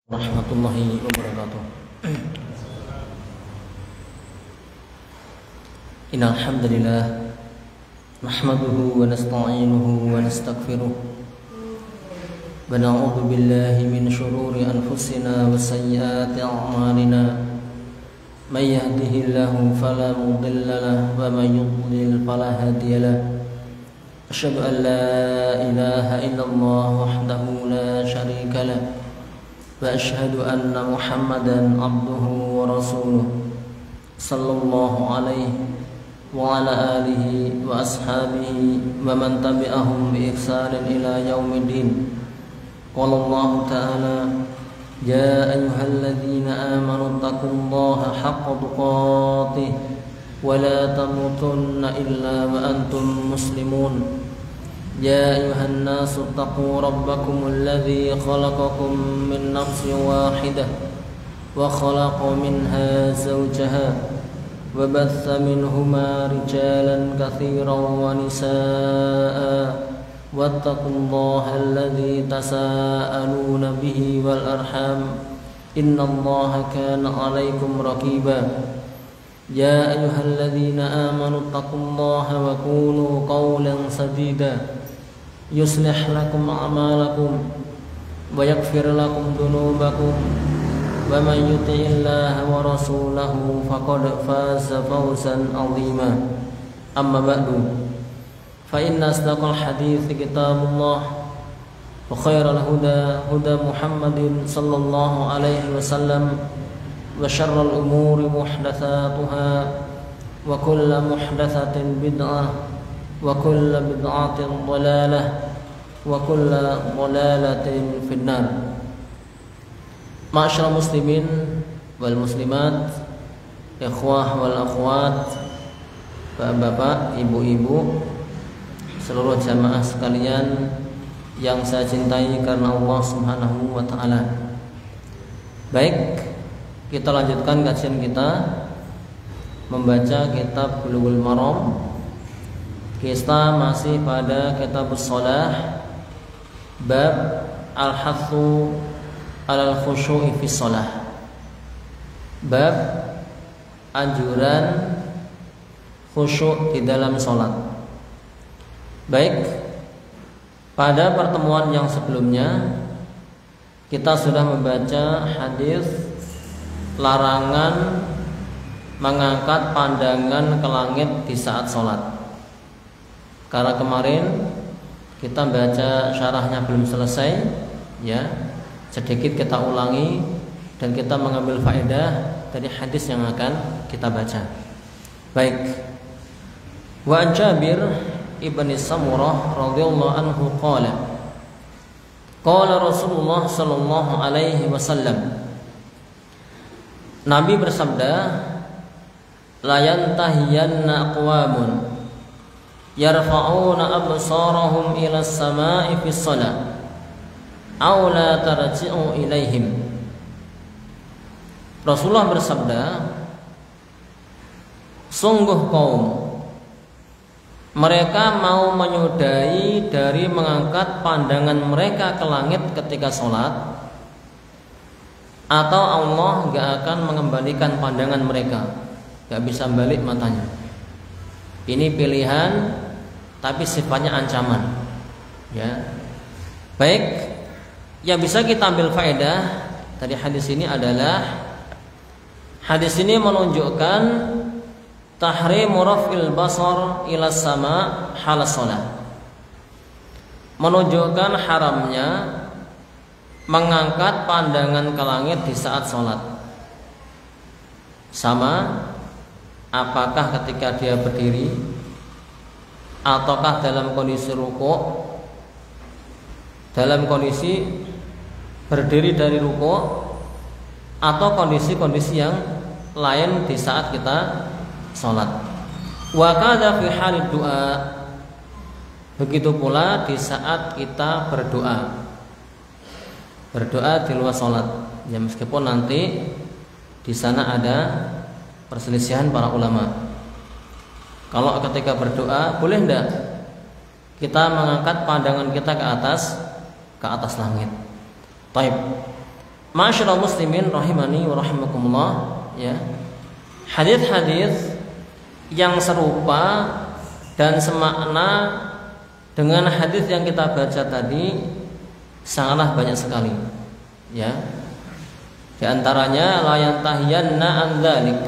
Warahmatullahi wabarakatuh. Innal hamdalillah nahmaduhu wa nasta'inuhu wa nastaghfiruh wa na'udzu billahi min shururi anfusina wa sayyiati a'malina may yahdihillahu fala mudilla lahu wa may yudlil fala hadiya lahu asyhadu an la ilaha illallah wahdahu la syarika lahu wa asyhadu anna Muhammadan abduhu wa rasuluh sallallahu alaihi wa ala alihi wa ashabihi wa man tabi'ahum bi ihsanin ila yaumiddin. Qala Allah ta'ala ya ayyuhalladzina amanu taqullaha haqqa tuqatih wa la tamutunna illa wa antum muslimun. يا أيها الناس اتقوا ربكم الذي خلقكم من نفس واحدة وخلق منها زوجها وبث منهما رجالا كثيرا ونساء واتقوا الله الذي تساءلون به والأرحام إن الله كان عليكم رقيبا يا أيها الذين آمنوا اتقوا الله وقولوا قولا سديدا يصلح لكم أعمالكم ويغفر لكم ذنوبكم ومن يطع الله ورسوله فقد فاز فوزا عظيما أما بعد فإن أصدق الحديث كتاب الله وخير الهدى هدى محمد صلى الله عليه وسلم وشر الأمور محدثاتها وكل محدثة بدعة وكل بدعة ضلالة وكل ضلالة في النار. Ma'asyiral muslimin wal muslimat, ikhwah wal akhwat, bapak-bapak, ibu-ibu, seluruh jamaah sekalian yang saya cintai karena Allah Subhanahu wa taala. Baik, kita lanjutkan kajian kita membaca kitab Bulughul Maram. Kita masih pada kitab shalah, bab al-hathu alal khusyu'i fi shalah. Bab anjuran khusyuk di dalam salat. Baik, pada pertemuan yang sebelumnya kita sudah membaca hadis larangan mengangkat pandangan ke langit di saat sholat. Karena kemarin kita baca syarahnya belum selesai, ya, sedikit kita ulangi dan kita mengambil faedah dari hadis yang akan kita baca. Baik. Wa an Jabir ibn Samurah radhiyallahu anhu qala Rasulullah sallallahu alaihi wasallam, Nabi bersabda, la yantahiyanna aqwamun yarfa'una absarahum ila as-sama'i fi shalah aw la tarji'u ilaihim. Rasulullah bersabda, sungguh kaum mereka mau menyudahi dari mengangkat pandangan mereka ke langit ketika sholat, atau Allah gak akan mengembalikan pandangan mereka, gak bisa balik matanya. Ini pilihan, tapi sifatnya ancaman, ya. Baik, yang bisa kita ambil faedah dari hadis ini adalah hadis ini menunjukkan tahrimu raf'il basar ila sama hal shalah, menunjukkan haramnya mengangkat pandangan ke langit di saat sholat. Sama apakah ketika dia berdiri, ataukah dalam kondisi rukuk, dalam kondisi berdiri dari rukuk, atau kondisi-kondisi yang lain di saat kita sholat. Wa kadza fi halid du'a, begitu pula di saat kita berdoa di luar sholat, ya, meskipun nanti di sana ada perselisihan para ulama. Kalau ketika berdoa boleh enggak kita mengangkat pandangan kita ke atas langit? Taib. Ma'asyiral muslimin rahimani wa rahimakumullah, ya. Hadis-hadis yang serupa dan semakna dengan hadis yang kita baca tadi sangatlah banyak sekali, ya. Di antaranya la yantahiyanna an dzalik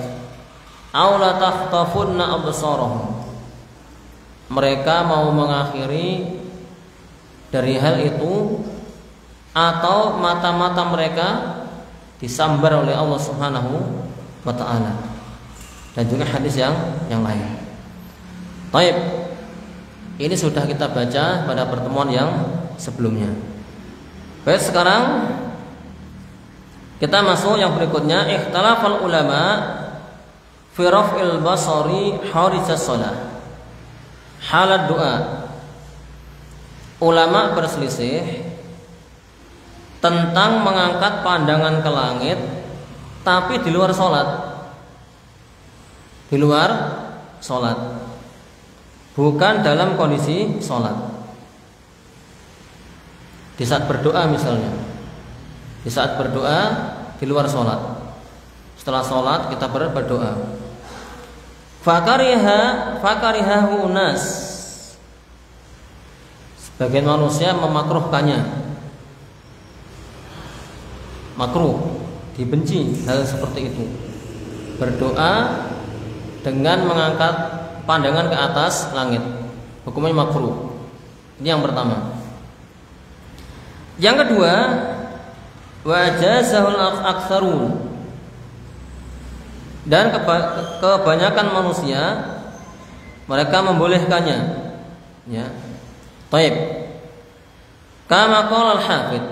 aw la takhtafunna absarahum. Mereka mau mengakhiri dari hal itu atau mata-mata mereka disambar oleh Allah Subhanahu wa taala. Dan juga hadis yang lain. Baik. Ini sudah kita baca pada pertemuan yang sebelumnya. Baik, sekarang kita masuk yang berikutnya, ikhtilafal ulama fi raf'il basari harijas shalah. Halat doa. Ulama berselisih tentang mengangkat pandangan ke langit tapi di luar sholat. Di luar sholat, bukan dalam kondisi sholat. Di saat berdoa misalnya, di saat berdoa di luar sholat. Setelah sholat kita berdoa. Fakarihahu nas. Sebagian manusia memakruhkannya. Makruh, dibenci hal seperti itu. Berdoa dengan mengangkat pandangan ke atas langit, hukumnya makruh. Ini yang pertama. Yang kedua, wajazahul aktsarun. Dan kebanyakan manusia mereka membolehkannya, ya. Baik. Kama qala al-Hafidz,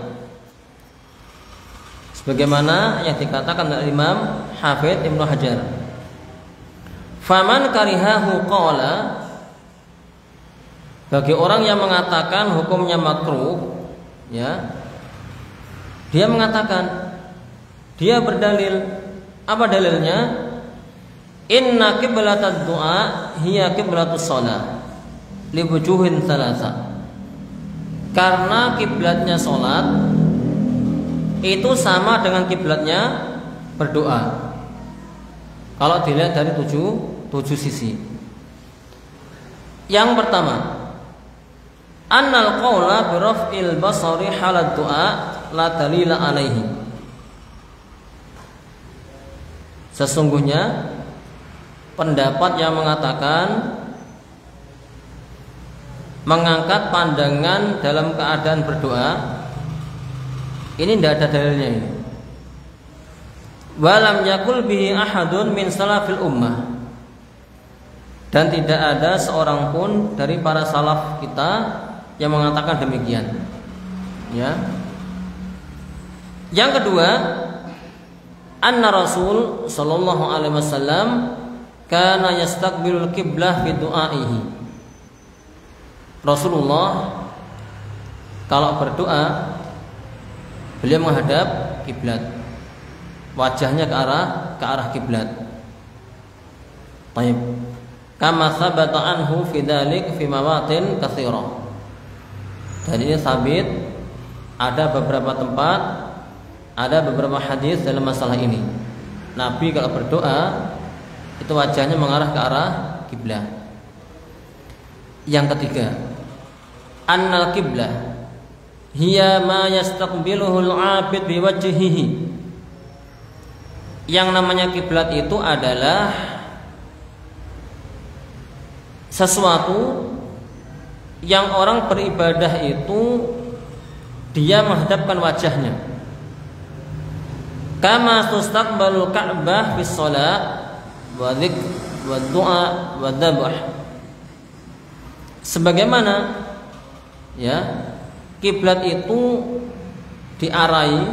sebagaimana yang dikatakan oleh Imam Hafidz Ibnu Hajar. Faman karihahu qala, bagi orang yang mengatakan hukumnya makruh, ya, dia mengatakan, dia berdalil. Apa dalilnya? Inna qiblatad du'a hiya qiblatus shalah li wujuhin thalatha. Karena kiblatnya salat itu sama dengan kiblatnya berdoa. Kalau dilihat dari tujuh sisi. Yang pertama, annal qawla bi raf'il basari halad du'a la dalila alaihi. Sesungguhnya pendapat yang mengatakan mengangkat pandangan dalam keadaan berdoa ini tidak ada dalilnya ini. Walam yakul bihi ahadun min salafil ummah, dan tidak ada seorang pun dari para salaf kita yang mengatakan demikian, ya. Yang kedua, anna Rasul sallallahu alaihi wasallam kana yastaqbilul qiblah fi du'aihi. Rasulullah kalau berdoa beliau menghadap kiblat, wajahnya ke arah kiblat. Baik. Kama sabata anhu fi dzalik fi mawatin katsira. Dan ini sabit, ada beberapa tempat, ada beberapa hadis dalam masalah ini. Nabi kalau berdoa itu wajahnya mengarah ke arah kiblat. Yang ketiga, annal kiblah hiya ma yastaqbiluhu al-'abid biwajhihi. Yang namanya kiblat itu adalah sesuatu yang orang beribadah itu dia menghadapkan wajahnya. Kama tustaqbalul Ka'bah fi shalat wa dzikr wa du'a wa dzabh. Sebagaimana, ya, kiblat itu diarahi,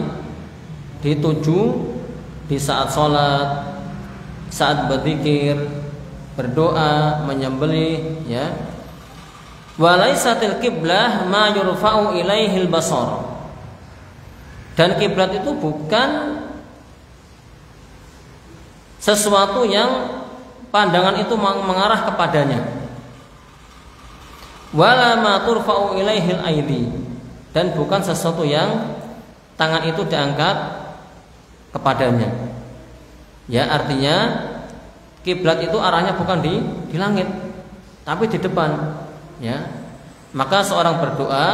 dituju di saat sholat, saat berzikir, berdoa, menyembelih, ya. Walaisatil qiblah ma yurfa'u ilaihil basar. Dan kiblat itu bukan sesuatu yang pandangan itu mengarah kepadanya. Wala ma turfa'u ilaihil aidi. Dan bukan sesuatu yang tangan itu diangkat kepadanya. Ya, artinya kiblat itu arahnya bukan di langit, tapi di depan. Ya, maka seorang berdoa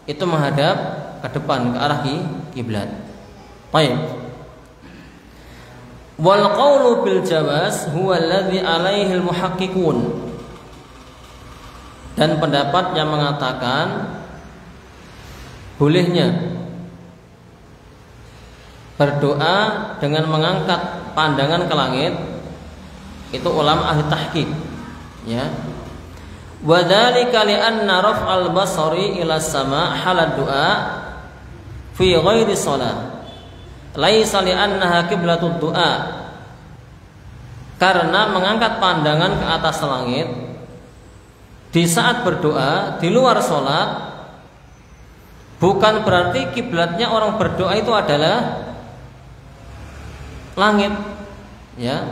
itu menghadap ke depan, ke arah kiblat. Baik. Wal qawlu bil jawaz huwa alladhi alaihi al muhaqqiqun. Dan pendapat yang mengatakan bolehnya berdoa dengan mengangkat pandangan ke langit itu ulama ahli tahqiq, ya. Wa dzalika li anna raf'al basari ila sama halad du'a fi ghairi shalah laisa li annaha qiblatud du'a. Karena mengangkat pandangan ke atas langit di saat berdoa di luar salat bukan berarti kiblatnya orang berdoa itu adalah langit, ya.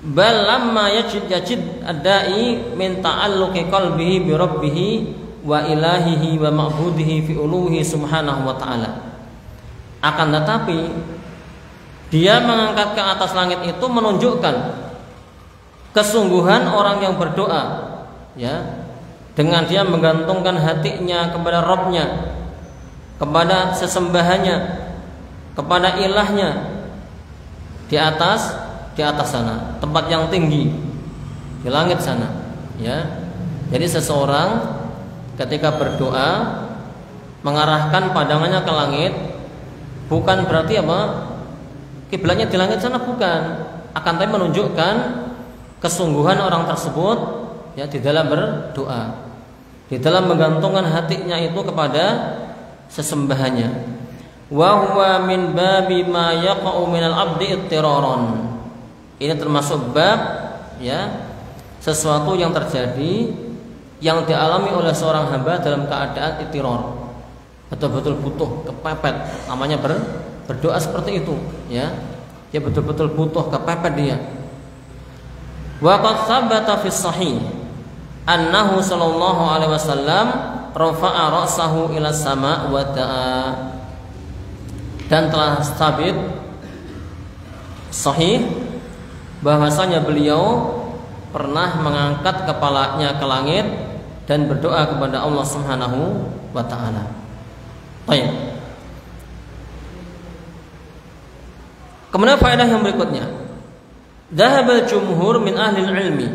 Bal lamma yajid ad-da'i min ta'alluqi qalbihi bi rabbih wa ilahihi wa ma'budihi fi uluhi subhanahu wa ta'ala. Akan tetapi dia mengangkat ke atas langit itu menunjukkan kesungguhan orang yang berdoa, ya, dengan dia menggantungkan hatinya kepada Rabb-nya, kepada sesembahannya, kepada ilahnya di atas sana, tempat yang tinggi di langit sana, ya. Jadi seseorang ketika berdoa mengarahkan pandangannya ke langit bukan berarti kiblatnya di langit sana, bukan, akan tapi menunjukkan kesungguhan orang tersebut, ya, di dalam berdoa, di dalam menggantungkan hatinya itu kepada sesembahannya. Wa huwa min babi ma yaqa'u minal abdi ittiraran. Ini termasuk bab, ya, sesuatu yang terjadi yang dialami oleh seorang hamba dalam keadaan ittirar, betul-betul butuh, kepepet, namanya berdoa seperti itu, ya. Dia betul-betul butuh, kepepet dia. Wa qad thabata fi sahih annahu sallallahu alaihi wasallam rafa'a ra'sahu ila sama' wa da'a. Dan telah sabit sahih bahwasanya beliau pernah mengangkat kepalanya ke langit dan berdoa kepada Allah Subhanahu wa taala. Baik. Kemudian faedah yang berikutnya, dhahabal jumhur min ahli ilmi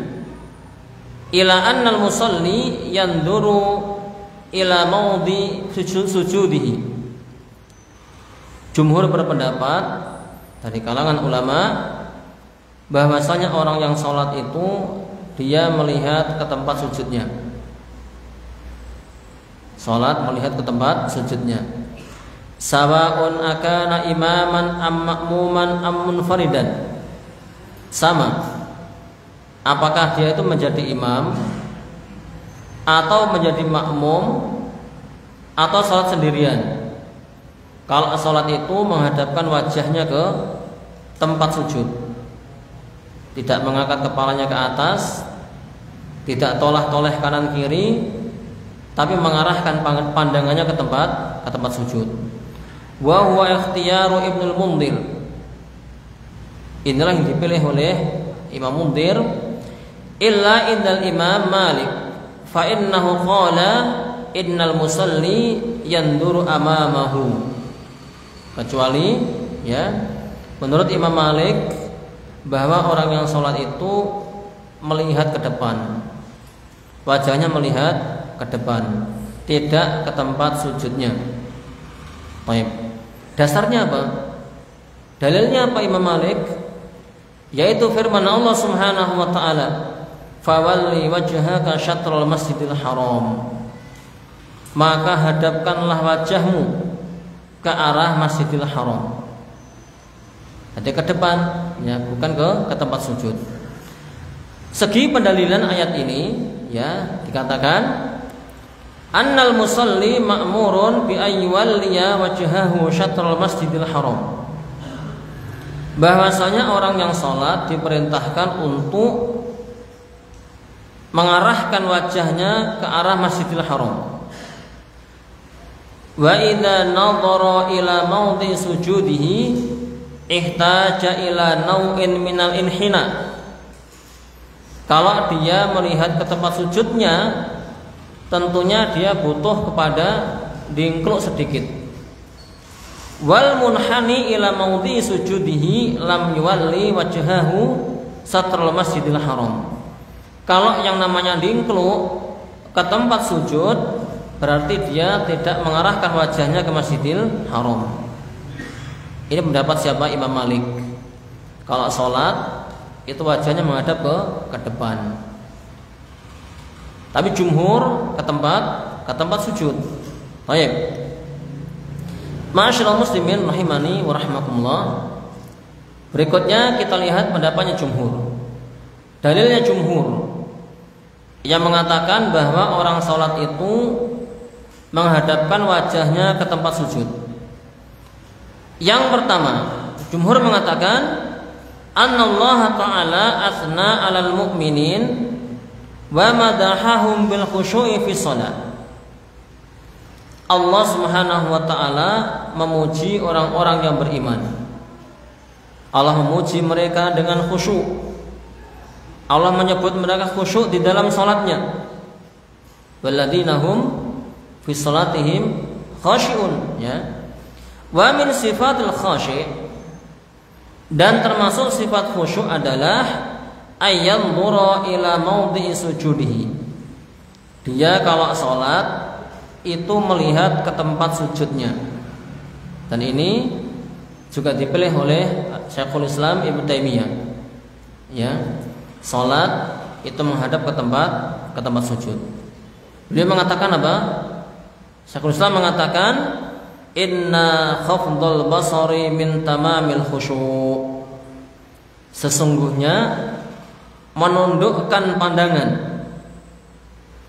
ila anna al-musalli yanduru ila maudhi sujudihi. Jumhur berpendapat dari kalangan ulama bahwasanya orang yang sholat itu dia melihat ke tempat sujudnya. Sholat melihat ke tempat sujudnya. Sawa'un akana imaman am ma'muman am munfaridan. Sama. Apakah dia itu menjadi imam atau menjadi makmum atau sholat sendirian. Kalau sholat itu menghadapkan wajahnya ke tempat sujud, tidak mengangkat kepalanya ke atas, tidak toleh-toleh kanan kiri, tapi mengarahkan pandangannya ke tempat sujud. Wa huwa ikhtiyaru Ibnul Mundhir. Inilah yang dipilih oleh Imam Mundhir. Illa indal Imam Malik fa innahu qala innal musalli yanduru amamahu. Kecuali, ya, menurut Imam Malik bahwa orang yang sholat itu melihat ke depan, wajahnya melihat ke depan, tidak ke tempat sujudnya. Baik. Dasarnya apa? Dalilnya apa Imam Malik? Yaitu firman Allah Subhanahu wa taala, "Fawalli wajhaka syatrul masjidil haram." Maka hadapkanlah wajahmu ke arah Masjidil Haram. Jadi ke depan, ya, bukan ke tempat sujud. Segi pendalilan ayat ini, ya, dikatakan annal musalli ma'murun bi ayyuwalliya wajhahu syatrul Masjidil Haram. Bahwasanya orang yang sholat diperintahkan untuk mengarahkan wajahnya ke arah Masjidil Haram. Wa idza nadhara ila maudhi sujudihi ihtaja ila nau'in minal inhina. Kalau dia melihat ke tempat sujudnya, tentunya dia butuh kepada dingkluk sedikit. Wal munhani ila maudhi sujudihi lam yuwalli wajhahu satrul masjidil haram. Kalau yang namanya dingkluk ke tempat sujud, berarti dia tidak mengarahkan wajahnya ke Masjidil Haram. Ini pendapat siapa? Imam Malik. Kalau sholat itu wajahnya menghadap ke depan. Tapi jumhur ke tempat sujud. Baik. Ma'asyiral muslimin rahimani wa rahimakumullah. Berikutnya kita lihat pendapatnya jumhur. Dalilnya jumhur yang mengatakan bahwa orang sholat itu menghadapkan wajahnya ke tempat sujud. Yang pertama, jumhur mengatakan annallaha ta'ala athna 'alal mu'minin wa madahahum bil khusyu'i fi shalah. Allah Subhanahu wa taala memuji orang-orang yang beriman. Allah memuji mereka dengan khusyuk. Allah menyebut mereka khusyuk di dalam salatnya. Walladzina hum fi salatihim khashi'un, ya. Wa min sifatil khashi', dan termasuk sifat khusyuk adalah ayyandura ila maudhi'i sujudihi. Dia kalau salat itu melihat ke tempat sujudnya. Dan ini juga dipilih oleh Syekhul Islam Ibnu Taimiyah. Ya. Salat itu menghadap ke tempat sujud. Beliau mengatakan apa? Syekhul Islam mengatakan inna khafdhal basari min tamamil khusyuk. Sesungguhnya menundukkan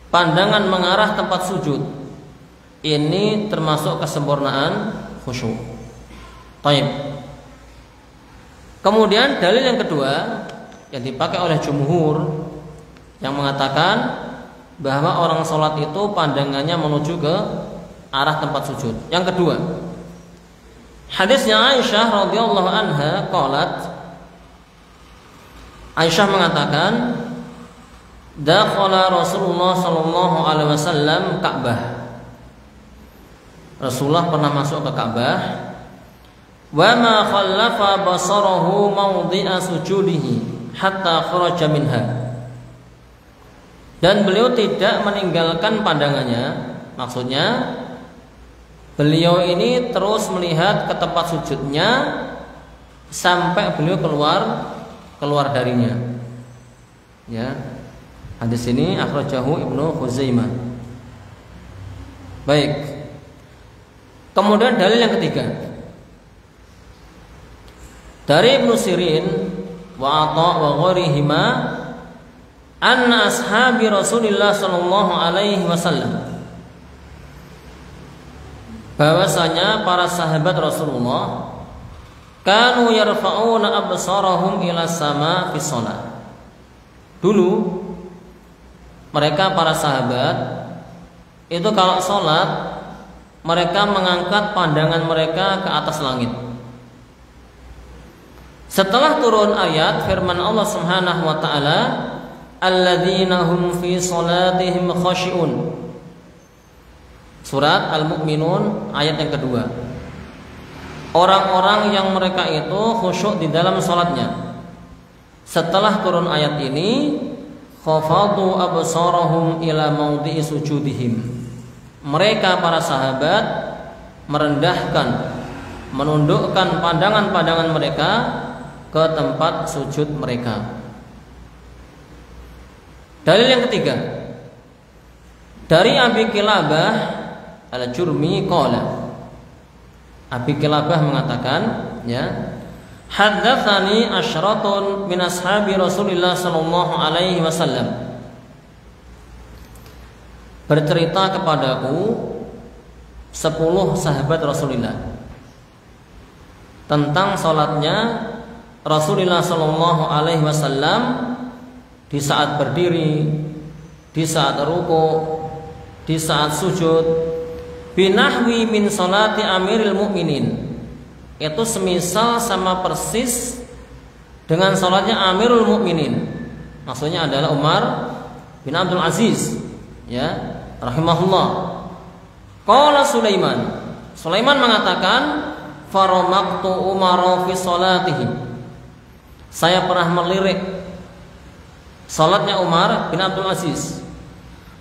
pandangan mengarah tempat sujud ini termasuk kesempurnaan khusyuk. Baik. Kemudian dalil yang kedua yang dipakai oleh jumhur yang mengatakan bahwa orang sholat itu pandangannya menuju ke arah tempat sujud. Yang kedua, hadisnya Aisyah radhiyallahu anha qalat, Aisyah mengatakan, dakhala Rasulullah sallallahu alaihi wasallam Ka'bah. Rasulullah pernah masuk ke Ka'bah. Wa ma khallafa basarahu mawdi'a sujudihi hatta kharaja minha. Dan beliau tidak meninggalkan pandangannya. Maksudnya beliau ini terus melihat ke tempat sujudnya sampai beliau keluar darinya. Ya. Hadis ini akhrajahu Ibnu Khuzaimah. Baik. Kemudian dalil yang ketiga dari Ibnu Sirin wa Atha wa ghairihima anna ashabi Rasulillah sallallahu alaihi wasallam, bahwasanya para sahabat Rasulullah kanu yarfa'una absarahum ila sama fi shalah. Dulu mereka para sahabat itu kalau sholat mereka mengangkat pandangan mereka ke atas langit. Setelah turun ayat firman Allah Subhanahu wa taala, alladzina hum fi shalatihim khashi'un. Surat Al-Mu'minun ayat yang kedua. Orang-orang yang mereka itu khusyuk di dalam salatnya. Setelah turun ayat ini, khafadu absarahum ila maudhi'i sujudihim. Mereka para sahabat merendahkan, menundukkan pandangan-pandangan mereka ke tempat sujud mereka. Dalil yang ketiga dari Abi Kilabah Al-Jurmi qala, Abi Kilabah mengatakan, ya, haddatsani asyratun min ashabi Rasulillah sallallahu alaihi wasallam, bercerita kepadaku 10 sahabat Rasulullah tentang salatnya Rasulullah sallallahu alaihi wasallam di saat berdiri, di saat ruku', di saat sujud, binahwi min salati amiril mu'minin, itu semisal sama persis dengan sholatnya Amirul Mukminin. Maksudnya adalah Umar bin Abdul Aziz, ya, rahimahullah. Qala Sulaiman mengatakan, faramaqtu Umar fi salatihi. Saya pernah melirik salatnya Umar bin Abdul Aziz.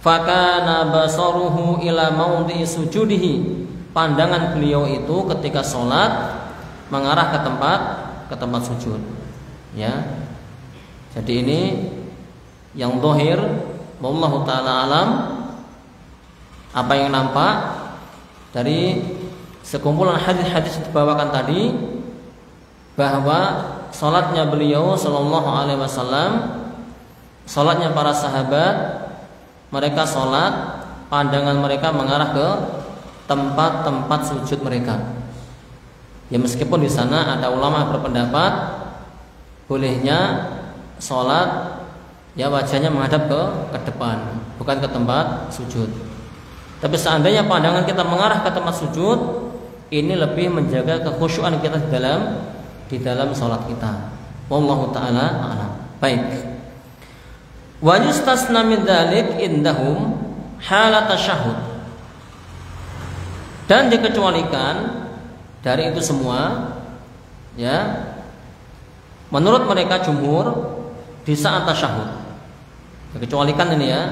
Fakana basaruhu ila maudhi sujudihi. Pandangan beliau itu ketika salat mengarah ke tempat sujud. Ya. Jadi ini yang zahir, wallahu taala alam, apa yang nampak dari sekumpulan hadis-hadis yang dibawakan tadi, bahwa salatnya beliau sallallahu alaihi wasallam, salatnya para sahabat, mereka salat, pandangan mereka mengarah ke tempat-tempat sujud mereka. Ya, meskipun di sana ada ulama berpendapat bolehnya salat ya wajahnya menghadap ke depan, bukan ke tempat sujud. Tapi seandainya pandangan kita mengarah ke tempat sujud, ini lebih menjaga kekhusyuan kita di dalam salat kita. Wallahu taala a'lam. Baik. Wa yustasna min dzalik indahum halat tasyahhud. Dan dikecualikan dari itu semua, ya, menurut mereka jumhur, di saat tasyahud. Dikecualikan ini, ya.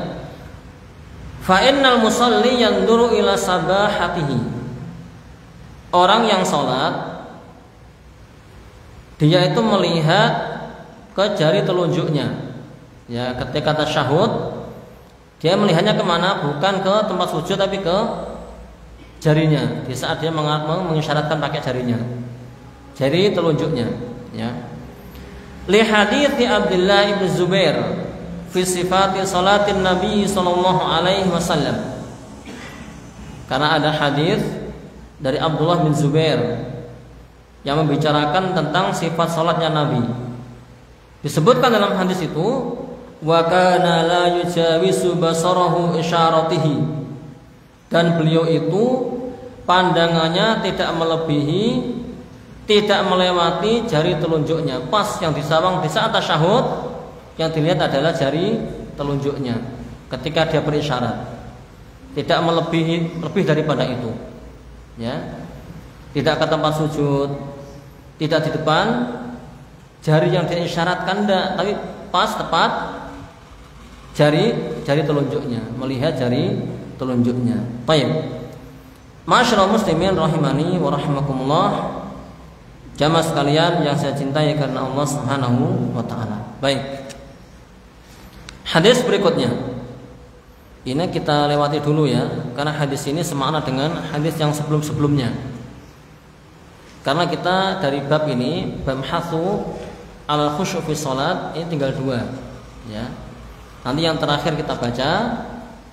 Fa innal musalli yanduru ila sabahatihi. Orang yang sholat, dia itu melihat ke jari telunjuknya. Ya, ketika tasyahud, dia melihatnya kemana? Bukan ke tempat sujud, tapi ke jarinya. Di saat dia mengisyaratkan pakai jarinya, jari telunjuknya. Ya. Li hadithi Abdullah ibn Zubair fi sifati salatin Nabi sallallahu alaihi wasallam. Karena ada hadis dari Abdullah bin Zubair yang membicarakan tentang sifat salatnya Nabi. Disebutkan dalam hadis itu, wa kana la yujawizu basarahu isyaratihi. Dan beliau itu pandangannya tidak melebihi, tidak melewati jari telunjuknya. Pas yang disawang di saat tasyahud, yang dilihat adalah jari telunjuknya ketika dia berisyarat, tidak melebihi lebih daripada itu, ya. Tidak ke tempat sujud, tidak di depan jari yang diisyaratkan, enggak, tapi pas tepat jari telunjuknya, melihat jari telunjuknya. Baik. Masyaallah muslimin rahimani wa rahimakumullah. Jamaah sekalian yang saya cintai karena Allah Subhanahu wa taala. Baik. Hadis berikutnya, ini kita lewati dulu, ya, karena hadis ini semakna dengan hadis yang sebelum-sebelumnya. Karena kita dari bab ini, bab hasu al khusyu' fi salat, ini tinggal 2, ya. Nanti yang terakhir kita baca.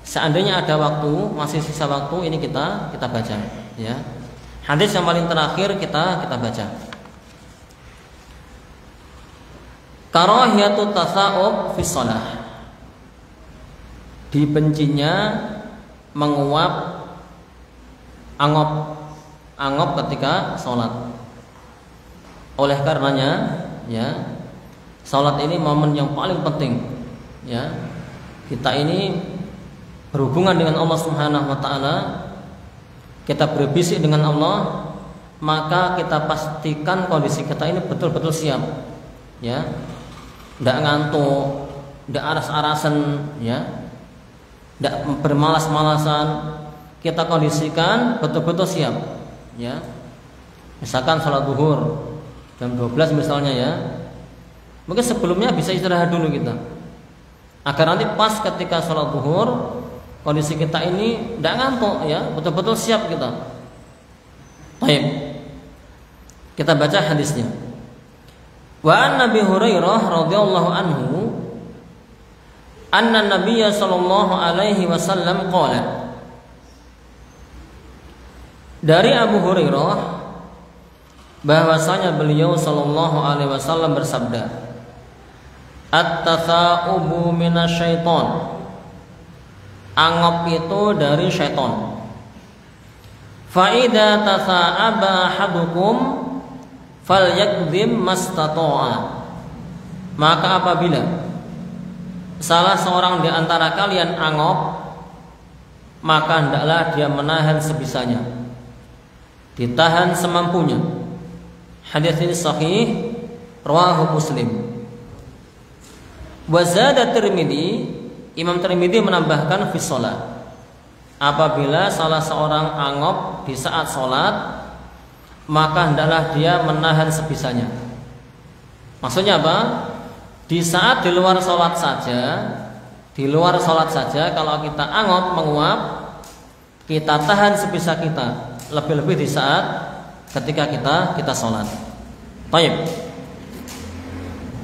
Seandainya ada waktu, masih sisa waktu, ini kita baca, ya. Hadis yang paling terakhir kita baca. Karahiyatu tasa'ub fi shalah. Dibencinya menguap angop ketika sholat. Oleh karenanya, ya, sholat ini momen yang paling penting, ya. Kita ini berhubungan dengan Allah Subhanahu wa taala, kita berbisik dengan Allah, maka kita pastikan kondisi kita ini betul-betul siap, ya. Tidak ngantuk, tidak aras-arasan, ya. Tidak bermalas-malasan, kita kondisikan betul-betul siap, ya. Misalkan salat zuhur jam 12 misalnya, ya, mungkin sebelumnya bisa istirahat dulu kita, agar nanti pas ketika salat zuhur kondisi kita ini tidak ngantuk, ya, betul-betul siap kita. Baik, kita baca hadisnya. Wa an Nabi Hurairah radhiyallahu anhu anna Nabiyya sallallahu alaihi wasallam qala. Dari Abu Hurairah bahwasanya beliau sallallahu alaihi wasallam bersabda, at-tatha'ubu minasyaiton. Angop itu dari syaitan. Fa idza tasa'aba ahadukum falyakdzim mastata'a. Maka apabila salah seorang di antara kalian angop, maka hendaklah dia menahan sebisanya, ditahan semampunya. Hadis ini sahih, rawahu Muslim. Wa zada Tirmidzi, Imam Tirmidzi menambahkan fi shalah, apabila salah seorang angop di saat sholat, maka hendaklah dia menahan sebisanya. Maksudnya apa? Di saat di luar sholat saja, kalau kita angop menguap, kita tahan sebisa kita. Lebih-lebih di saat ketika kita sholat. Baik.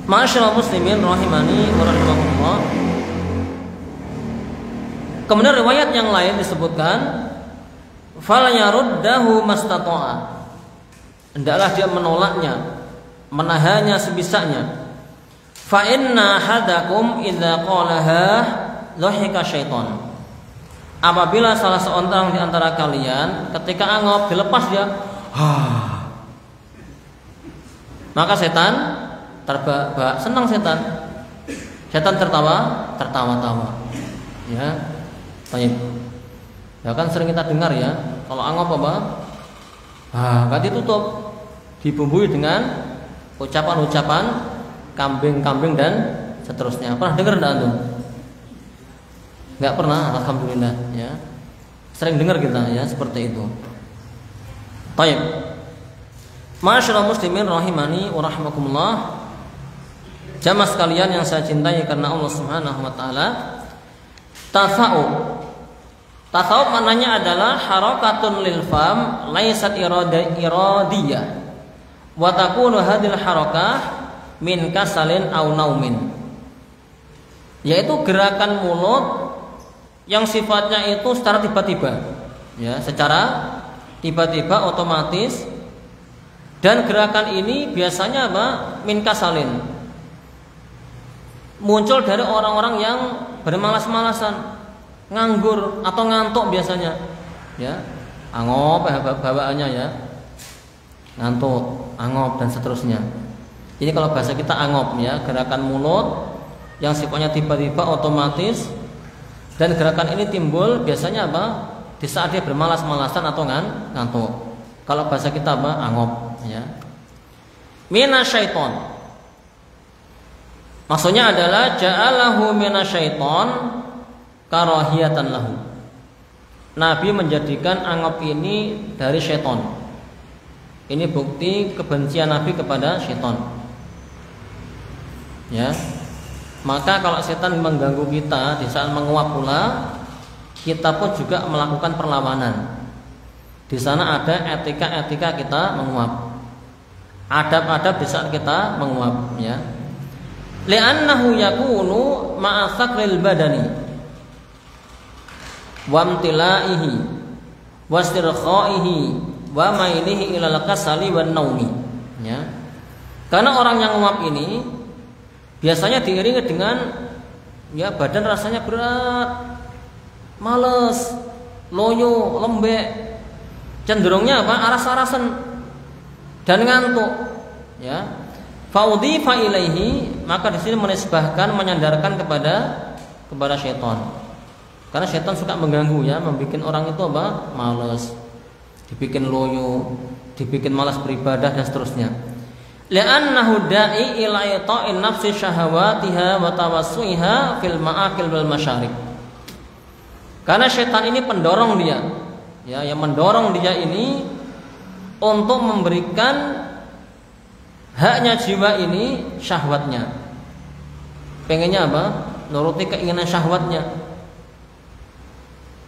Ma'asyiral muslimin rahimani wa rahimakumullah. Kemudian riwayat yang lain disebutkan, fal yaruddahu mastata'a. Hendaklah dia menolaknya, menahannya sebisanya. Fa inna hadakum idza qalaha dhahika syaitan. Apabila salah seorang di antara kalian ketika angop dilepas dia, maka setan terbahak, senang setan. Setan tertawa-tawa. Ya. Baik. Ya kan sering kita dengar ya, kalau angop apa? Gak ditutup, dibumbui dengan ucapan-ucapan kambing-kambing dan seterusnya. Pernah dengar enggak antum? Enggak pernah, alhamdulillah ya. Sering dengar kita ya seperti itu. Baik. Ma'asyiral muslimin rahimani wa rahimakumullah. Jamaah sekalian yang saya cintai karena Allah Subhanahu wa taala. Tasawuf maknanya adalah harakatun lil fam laisat iradiyah. Wa takunu hadhil harakah min kasalin au naumin, yaitu gerakan mulut yang sifatnya itu secara tiba-tiba, ya, secara tiba-tiba otomatis. Dan gerakan ini biasanya apa? Min kasalin, muncul dari orang-orang yang bermalas-malasan, nganggur atau ngantuk biasanya, ya, angop bawaannya ya, ngantuk, angop dan seterusnya. Jadi kalau bahasa kita angop ya, gerakan mulut yang sifatnya tiba-tiba otomatis, dan gerakan ini timbul biasanya apa? Di saat dia bermalas-malasan atau ngantuk. Kalau bahasa kita apa? Angop ya. Minasyaiton. Maksudnya adalah ja'alahu minasyaiton karahiyatan lahu. Nabi menjadikan angop ini dari syaitan. Ini bukti kebencian Nabi kepada syaitan. Ya, maka kalau setan mengganggu kita di saat menguap pula, kita pun juga melakukan perlawanan. Di sana ada etika-etika kita menguap, adab-adab di saat kita menguap. Ya, li'annahu yakunu ma'a tsakril badani wa imtilaihi wa istirkhaihi wa mailihi ilal kasali wan naumi. Ya, karena orang yang menguap ini biasanya diiringi dengan ya badan rasanya berat, males, loyo, lembek, cenderungnya apa? Aras-arasan dan ngantuk. Ya, faudhifa ilaihi, maka di sini menisbahkan, menyandarkan kepada syaitan. Karena syaitan suka mengganggu ya, membuat orang itu apa? Males, dibikin loyo, dibikin malas beribadah dan seterusnya. Li'annahu da'i ila ita'in nafsi syahawatiha wa tawassuiha fil ma'akil wal masyarib. Karena syaitan ini pendorong dia, ya, yang mendorong dia ini untuk memberikan haknya jiwa ini syahwatnya. Pengennya apa? Nuruti keinginan syahwatnya.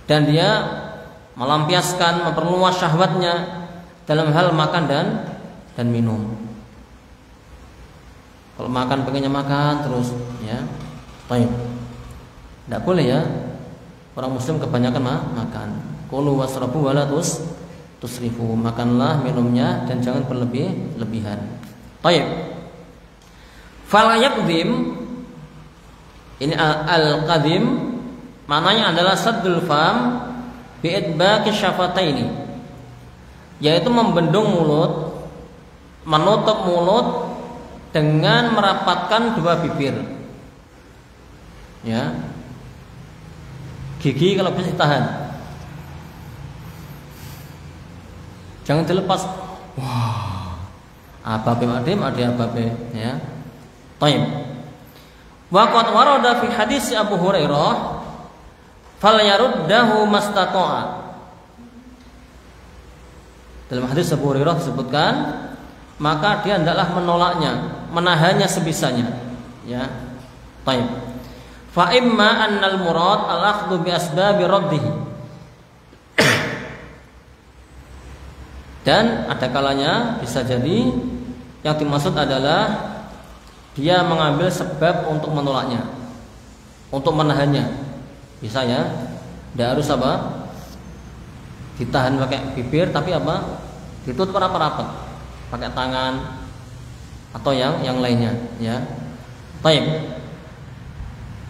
Dan dia melampiaskan, memperluas syahwatnya dalam hal makan dan minum. Kalau makan pengennya makan terus, ya, baik. Tidak boleh ya. Orang Muslim kebanyakan makan. Kulu wasrabu wala tusrifu. Makanlah, minumnya, dan jangan berlebihan. Baik. Fal yaqdim, ini al-qadim, maknanya adalah saddul fam bi'idbaqi syafataini, yaitu membendung mulut menutup mulut dengan merapatkan dua bibir. Ya. Gigi kalau bisa ditahan. Jangan dilepas. Wah. Ababe adim ada ababe, ya. Taib. Wa qad warada fi hadis Abu Hurairah fal yaruddahu mastata'a. Dalam hadis Abu Hurairah disebutkan, maka dia hendaklah menolaknya, menahannya sebisanya. Ya. Taib. Fa imma annal murad al-akhdhu bi asbabi raddihi. Dan ada kalanya bisa jadi yang dimaksud adalah dia mengambil sebab untuk menolaknya, untuk menahannya. Bisa ya, tidak harus apa? Ditahan pakai bibir, tapi apa? Ditutup rapat-rapat, pakai tangan atau yang lainnya. Ya, baik.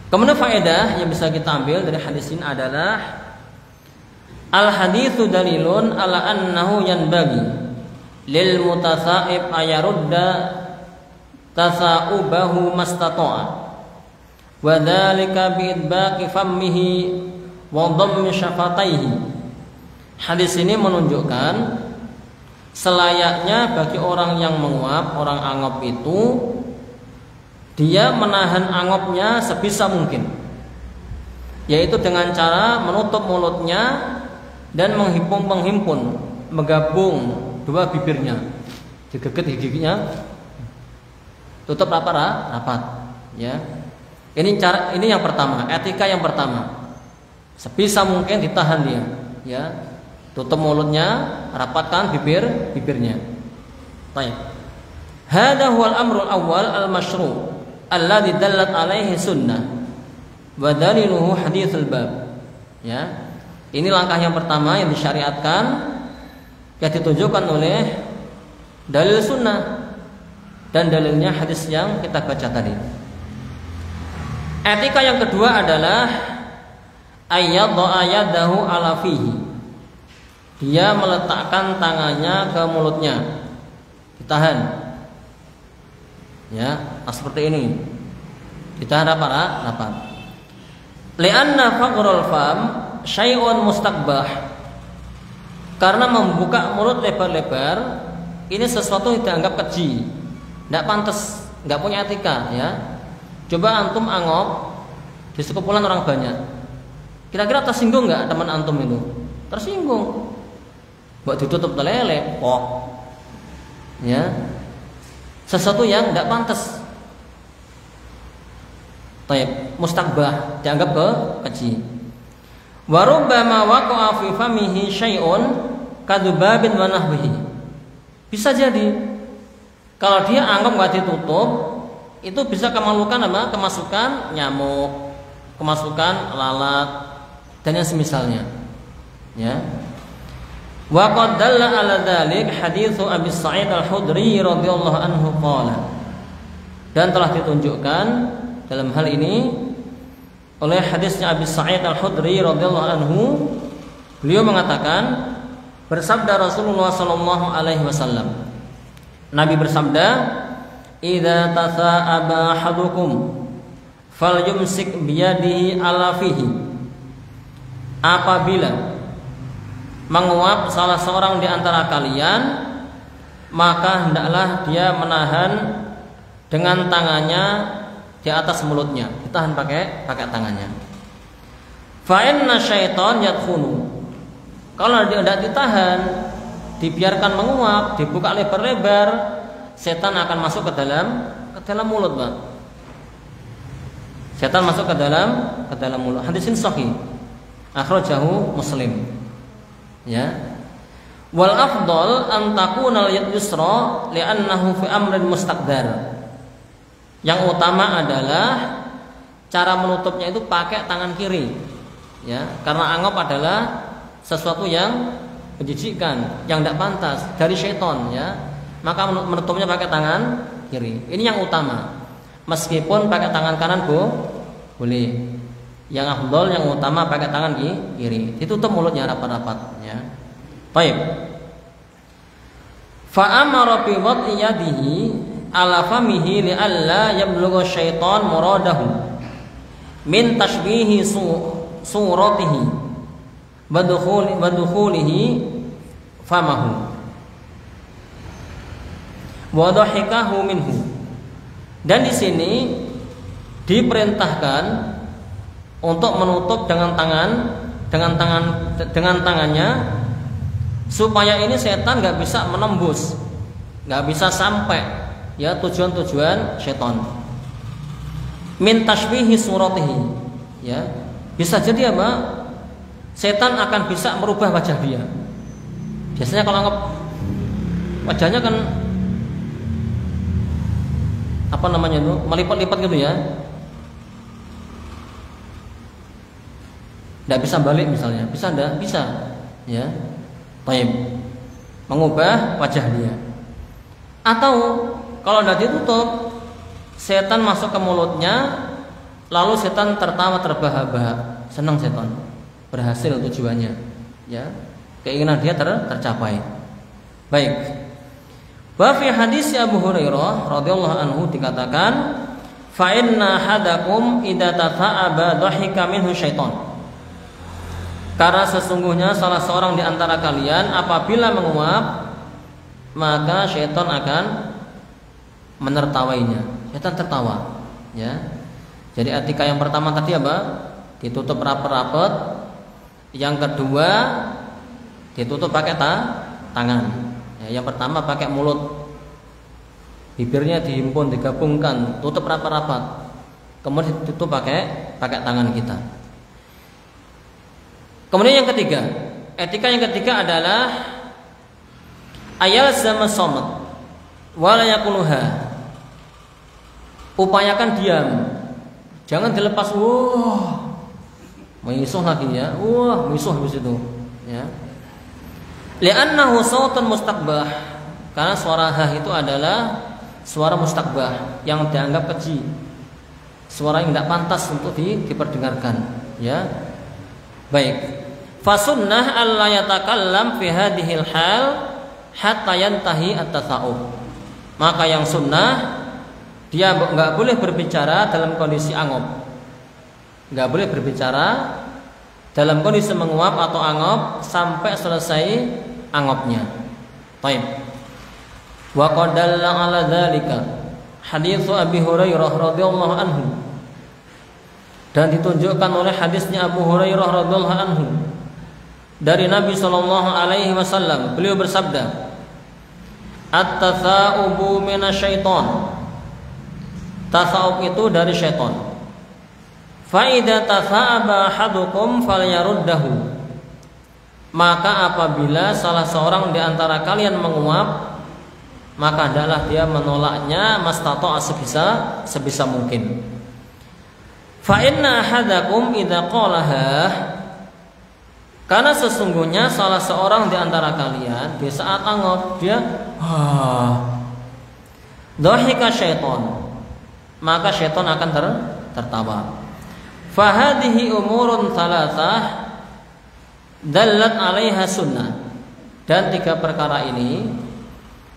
Kemudian faedah yang bisa kita ambil dari hadis ini adalah al-haditsu dalilun ala annahu yanbaghi lil mutasaib ayarudda tasaubahu mastata'a wa dzalika bi idbaqi fammihi wa dhammi syafataihi. Hadis ini menunjukkan selayaknya bagi orang yang menguap, orang angop itu dia menahan angopnya sebisa mungkin, yaitu dengan cara menutup mulutnya dan menghimpun, menggabung dua bibirnya, digeget giginya, tutup rapat, ya. Ini yang pertama, etika yang pertama. Sebisa mungkin ditahan dia, ya. Tutup mulutnya, rapatkan bibirnya. Baik. Hada huwal amrul awwal al-masyru' alladzi dallat alaihi sunnah wa daliluhu haditsul bab. Ya. Ini langkah yang pertama yang disyariatkan, yang ditunjukkan oleh dalil sunnah dan dalilnya hadis yang kita baca tadi. Etika yang kedua adalah ayyadha yadahu ala fihi. Dia meletakkan tangannya ke mulutnya, ditahan. Ya, seperti ini. Ditahan rapat. Li'anna faqrul fam syai'un mustaqbah. Karena membuka mulut lebar-lebar ini sesuatu yang dianggap keji, tidak pantas, nggak punya etika, ya. Coba antum angop di sekumpulan orang banyak, kira-kira tersinggung nggak teman antum itu? Tersinggung. Buat ditutup telele, pok, ya. Sesuatu yang tidak pantas. Taib, mustaqbah, dianggap keji. Wa rubbama waqa'a fi famihi syai'un kadzubabin wa nahwihi. Bisa jadi kalau dia anggap enggak ditutup, itu bisa kemasukan nyamuk, kemasukan lalat dan yang semisalnya. Ya. Wa qad dalla 'ala dzalik haditsu Abi Sa'id Al-Khudri radhiyallahu anhu qala. Dan telah ditunjukkan dalam hal ini oleh hadisnya Abi Sa'id Al-Khudri radhiyallahu anhu, beliau mengatakan, bersabda Rasulullah sallallahu alaihi wasallam. Nabi bersabda, "Idza tasa'aba ahadukum falyumsik biyadihi ala fihi." Apabila menguap salah seorang di antara kalian, maka hendaklah dia menahan dengan tangannya di atas mulutnya, ditahan pakai tangannya. Fa inna syaitan yadkhulu. Kalau dia tidak ditahan, dibiarkan menguap, dibuka lebar-lebar, setan akan masuk ke dalam mulut, Pak. Setan masuk ke dalam mulut. Hadis ini sahih. Akhrajahu Muslim. Ya. Wal afdal an takuna al-yad yusra li'annahu fi amrin mustaqdar. Yang utama adalah cara menutupnya itu pakai tangan kiri, ya, karena angop adalah sesuatu yang menjijikkan, yang tidak pantas dari syaitan, ya, maka menutupnya pakai tangan kiri. Ini yang utama. Meskipun pakai tangan kanan boleh. Yang afdal, yang utama pakai tangan kiri. Ditutup mulutnya rapat-rapat, ya. Baik. Fa amara bi wad'i yadihi ala famihi li alla yablugha syaitan muradahu min tashbihi suratihi wa dukhulihi famahu wa dhahikahu minhu. Dan di sini diperintahkan untuk menutup dengan tangannya supaya ini setan nggak bisa menembus, nggak bisa sampai ya tujuan-tujuan setan. Min tashbihi suratihi, ya bisa jadi apa? Setan akan bisa merubah wajah dia. Biasanya kalau anggap wajahnya kan apa namanya itu melipat-lipat gitu ya, nggak bisa balik misalnya, bisa nggak bisa ya. Baik, mengubah wajah dia. Atau kalau tidak ditutup, setan masuk ke mulutnya, lalu setan tertawa terbahak-bahak, senang setan, berhasil tujuannya, ya keinginan dia tercapai. Baik. Wa fi hadis Abu Hurairah radhiyallahu anhu dikatakan, fa inna hadakum idza tata'aba dhahika minhu syaitan. Karena sesungguhnya salah seorang di antara kalian apabila menguap, maka syaitan akan menertawainya. Syaitan tertawa, ya. Jadi etika yang pertama tadi apa? Ditutup rapat-rapat. Yang kedua ditutup pakai tangan. Ya, yang pertama pakai mulut. Bibirnya dihimpun, digabungkan, tutup rapat-rapat. Kemudian ditutup pakai tangan kita. Kemudian yang ketiga, etika yang ketiga adalah ayal sama somat wala yaquluha. Upayakan diam, jangan dilepas. Wah, misuh lagi ya. Wah, misuh habis itu. Ya. Li'annahu sautun mustaqbah. Karena suara ha itu adalah suara mustaqbah yang dianggap keji, suara yang tidak pantas untuk diperdengarkan. Ya, baik. Fasunnah alla yatakallam fi hadhil hal hatta yantahi at-tasawuf. Maka yang sunnah dia enggak boleh berbicara dalam kondisi angop. Enggak boleh berbicara dalam kondisi menguap atau angop sampai selesai angopnya. Baik. Wa qad dalla 'ala dzalika hadits Abi Hurairah radhiyallahu anhu. Dan ditunjukkan oleh hadisnya Abu Hurairah radhiyallahu anhu dari Nabi sallallahu alaihi wasallam. Beliau bersabda, "At-tatha'ubu minasyaiton." Tasawuf itu dari syaitan. Fa idza tatha'aba ahadukum falyaruddahu. Maka apabila salah seorang di antara kalian menguap, maka hendaklah dia menolaknya mastata'a sebisa mungkin. Fa inna ahadakum idza qalaha. Karena sesungguhnya salah seorang di antara kalian di saat angop dia dhahika syaitan, maka syaitan akan tertawa. Fahadihi umurun thalathah dallat 'alaiha sunnah. Dan tiga perkara ini,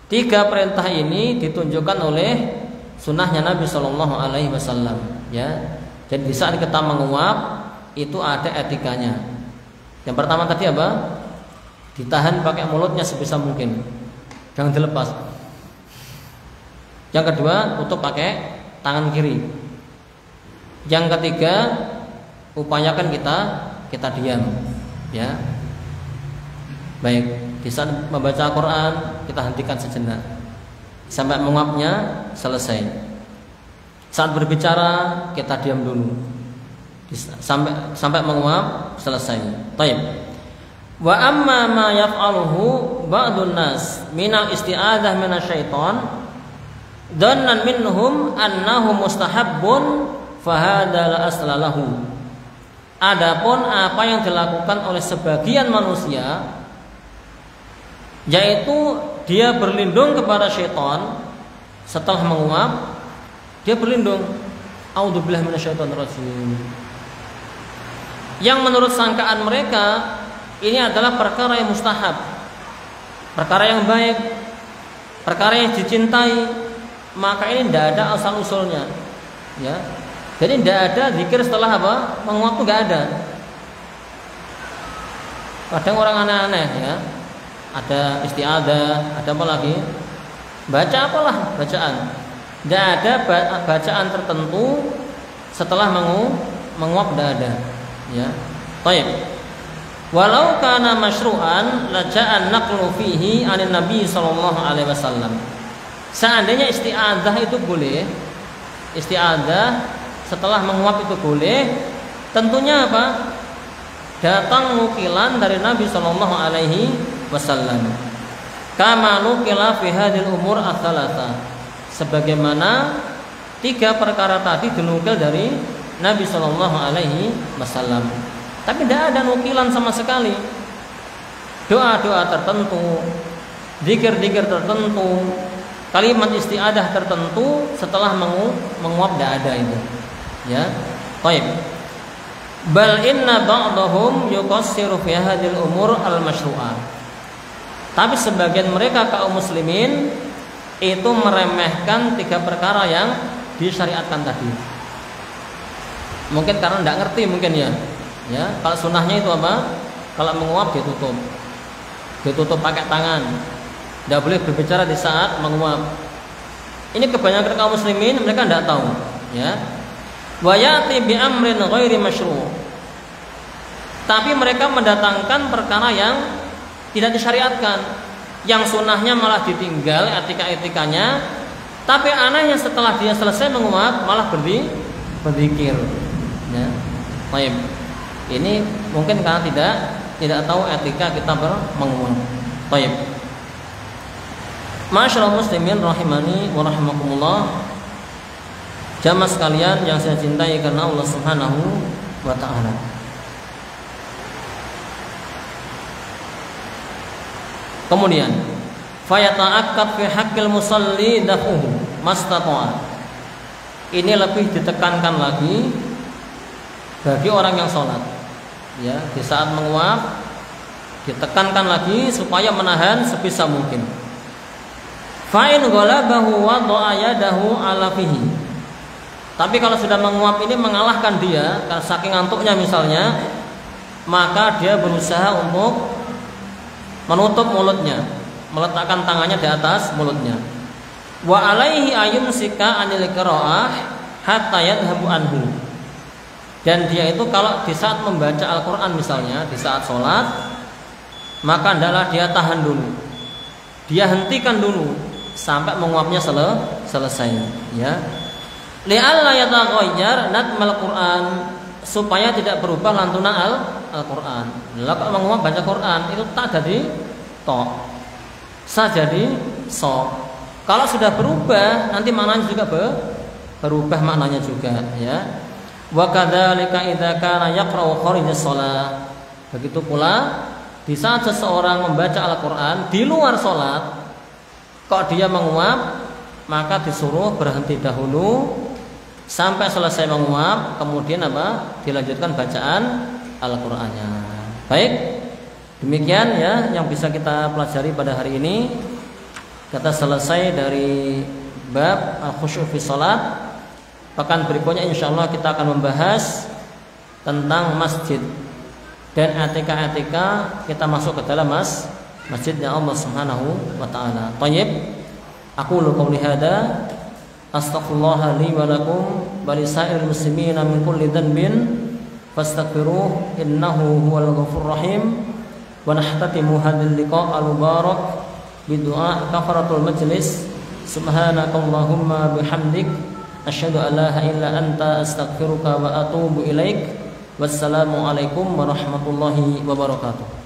tiga perintah ini ditunjukkan oleh sunnahnya Nabi Shallallahu Alaihi Wasallam. Ya, jadi di saat kita menguap itu ada etikanya. Yang pertama tadi apa? Ditahan pakai mulutnya sebisa mungkin, jangan dilepas. Yang kedua, tutup pakai tangan kiri. Yang ketiga, upayakan kita diam, ya. Baik, di saat membaca Quran kita hentikan sejenak sampai menguapnya selesai. Saat berbicara kita diam dulu sampai menguap selesai. Baik. Wa amma ma yaf'aluhu ba'dun nas minal isti'adzah minasyaiton dhannan minhum annahu mustahabbun fahadha la aslalahu. Adapun apa yang dilakukan oleh sebagian manusia, yaitu dia berlindung kepada syaitan setelah menguap, dia berlindung, a'udzubillahi minasyaitonir rajim. Yang menurut sangkaan mereka ini adalah perkara yang mustahab, perkara yang baik, perkara yang dicintai, maka ini tidak ada asal usulnya, ya. Jadi tidak ada zikir setelah apa? Menguap itu nggak ada. Kadang orang aneh-aneh, ya. Ada isti'adzah, ada apa lagi? Baca apalah bacaan. Tidak ada bacaan tertentu setelah menguap, tidak ada, ya. Baik. Walau kana masyru'an laja'an naqlu fihi 'anin Nabi sallallahu alaihi wasallam. Seandainya isti'adzah itu boleh, isti'adzah setelah menguap itu boleh, tentunya apa? Datang nukilan dari Nabi sallallahu alaihi wasallam. Kama nukila fi hadhil umur ats-tsalatsa. Sebagaimana 3 perkara tadi dinukil dari Nabi sallallahu alaihi wasallam. Tapi tidak ada nukilan sama sekali. Doa-doa tertentu, zikir-zikir tertentu, kalimat isti'adah tertentu setelah menguap tidak ada itu. Ya. Baik. Bal inna ba'dahum yuqassiru fi hadhil umur al-masyru'ah. Tapi sebagian mereka kaum muslimin itu meremehkan 3 perkara yang disyariatkan tadi. Mungkin karena tidak ngerti mungkin ya. Ya, kalau sunnahnya itu apa? Kalau menguap ditutup pakai tangan. Tidak boleh berbicara di saat menguap. Ini kebanyakan kaum muslimin mereka tidak tahu. Ya, wa ya'ti bi amrin ghairi masyru'. Tapi mereka mendatangkan perkara yang tidak disyariatkan, yang sunnahnya malah ditinggal etika-etikanya. Tapi anehnya setelah dia selesai menguap malah berzikir. Ya, baik. Ini mungkin karena tidak tahu etika kita menguap. Baik. Masyaallah muslimin rahimani wa rahimakumullah. Jamaah sekalian yang saya cintai karena Allah Subhanahu wa taala. Kemudian fayata'akkad fi haqqil musalli dafuhu mastata'a. Ini lebih ditekankan lagi bagi orang yang sholat, ya, di saat menguap ditekankan lagi supaya menahan sebisa mungkin. Fa'in ghalabahu wa dha'a yadahu ala fihi. Tapi kalau sudah menguap ini mengalahkan dia karena saking ngantuknya misalnya, maka dia berusaha untuk menutup mulutnya, meletakkan tangannya di atas mulutnya. Wa alaihi ayumsika anil qira'ah hatta yadhhabu anhu. Dan dia itu kalau di saat membaca Al-Quran misalnya, di saat sholat, maka hendaklah dia tahan dulu, dia hentikan dulu sampai menguapnya selesai, ya. Li'alla yataghayyar natmal Quran, supaya tidak berubah lantunan Al-Quran. Kalau menguap baca Quran itu tak jadi to, sa jadi so. Kalau sudah berubah nanti maknanya juga berubah maknanya juga, ya. Wa kadzalika idza kana yaqra'u kharijas shalah. Begitu pula di saat seseorang membaca Al-Qur'an di luar salat, kok dia menguap, maka disuruh berhenti dahulu sampai selesai menguap, kemudian apa? Dilanjutkan bacaan Al-Qur'annya. Baik. Demikian ya yang bisa kita pelajari pada hari ini. Kita selesai dari bab al-khusyu' fi shalat. Pekan berikutnya insyaallah kita akan membahas tentang masjid dan etika-etika kita masuk ke dalam masjidnya Allah Subhanahu wa taala. Thayyib. Aqulu qouli hadza astaghfirullah li wa lakum wa lisairil muslimina min kulli dhanbin fastaghfiruh innahu huwal ghafurur rahim. Wa nahtatimu hadzal liqa' al-mubarak bi du'a kafaratul majlis. Subhanakallahumma bihamdik asyhadu an la ilaha illa anta astaghfiruka wa atubu ilaik. Wassalamu alaikum warahmatullahi wabarakatuh.